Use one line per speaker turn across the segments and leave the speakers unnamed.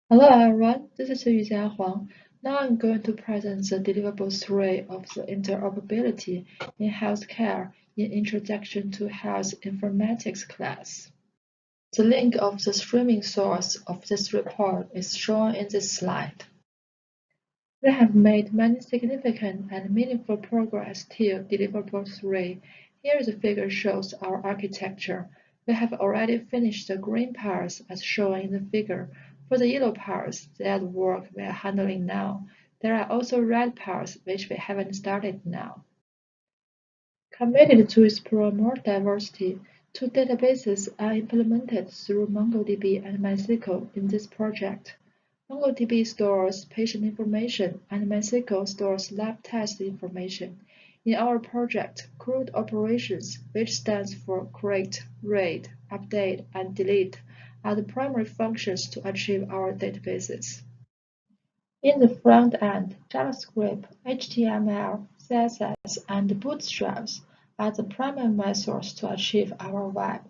Hello everyone, this is Yujia Huang. Now I'm going to present the deliverable 3 of the interoperability in healthcare in Introduction to Health Informatics class. The link of the streaming source of this report is shown in this slide. We have made many significant and meaningful progress till deliverable 3. Here the figure shows our architecture. We have already finished the green parts as shown in the figure. For the yellow parts, they are the work we are handling now. There are also red parts which we haven't started now. Committed to explore more diversity, two databases are implemented through MongoDB and MySQL in this project. MongoDB stores patient information and MySQL stores lab test information. In our project, CRUD operations, which stands for create, read, update, and delete, are the primary functions to achieve our databases. In the front end, JavaScript, HTML, CSS, and bootstraps are the primary methods to achieve our web.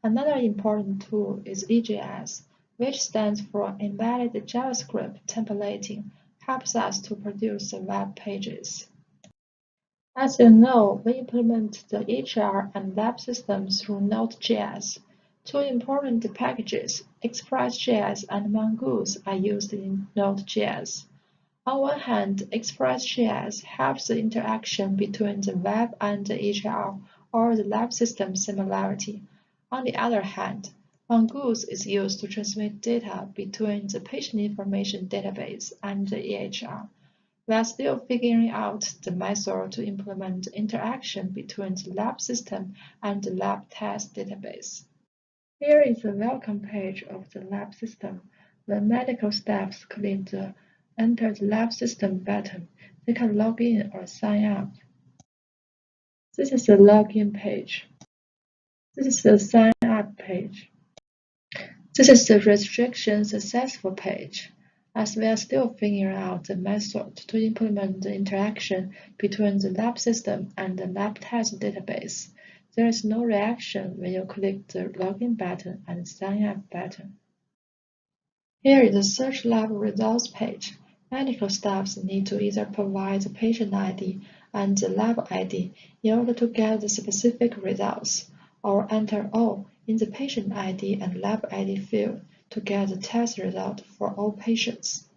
Another important tool is EJS, which stands for Embedded JavaScript Templating, helps us to produce the web pages. As you know, we implement the HR and lab systems through Node.js. Two important packages, Express.js and Mongoose, are used in Node.js. On one hand, Express.js helps the interaction between the web and the HR or the lab system similarity. On the other hand, Mongoose is used to transmit data between the patient information database and the EHR. We are still figuring out the method to implement interaction between the lab system and the lab test database. Here is a welcome page of the lab system. When medical staffs click the Enter the lab system button, they can log in or sign up. This is the login page. This is the sign up page. This is the registration successful page. As we are still figuring out the method to implement the interaction between the lab system and the lab test database, there is no reaction when you click the login button and sign up button. Here is the search lab results page. Medical staffs need to either provide the patient ID and the lab ID in order to get the specific results, or enter all in the patient ID and lab ID field to get the test result for all patients.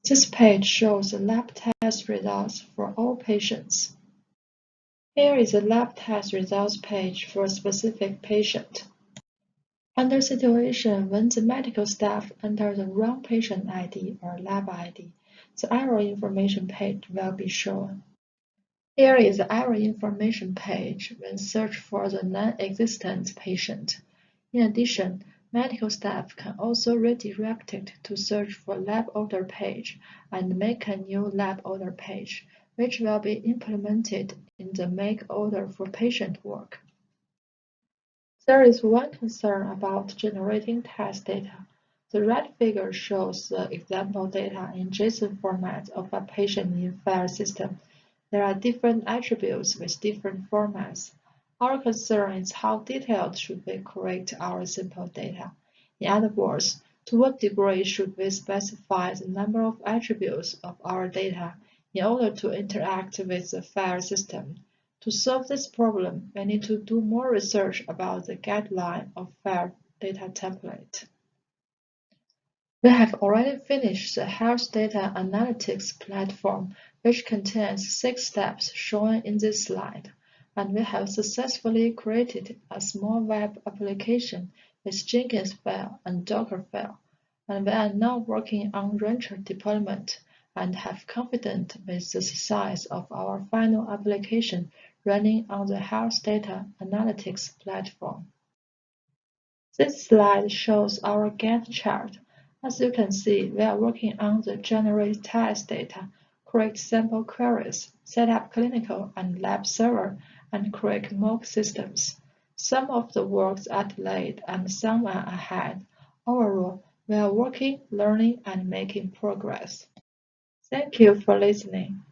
This page shows the lab test results for all patients. Here is the lab test results page for a specific patient. Under situation when the medical staff enter the wrong patient ID or lab ID, the error information page will be shown. Here is the error information page when search for the non-existent patient. In addition, medical staff can also redirect it to search for lab order page and make a new lab order page, which will be implemented in the make order for patient work. There is one concern about generating test data. The red figure shows the example data in JSON format of a patient in file system. There are different attributes with different formats. Our concern is how detailed should we create our simple data. In other words, to what degree should we specify the number of attributes of our data in order to interact with the file system? To solve this problem, we need to do more research about the guideline of file data template. We have already finished the Health Data Analytics platform, which contains 6 steps shown in this slide, and we have successfully created a small web application with Jenkins file and Docker file, and we are now working on Rancher deployment and have confidence with the size of our final application running on the Health Data Analytics platform. This slide shows our Gantt chart. As you can see, we are working on the generate test data, create sample queries, set up clinical and lab server, and create mock systems. Some of the works are delayed and some are ahead. Overall, we are working, learning, and making progress. Thank you for listening.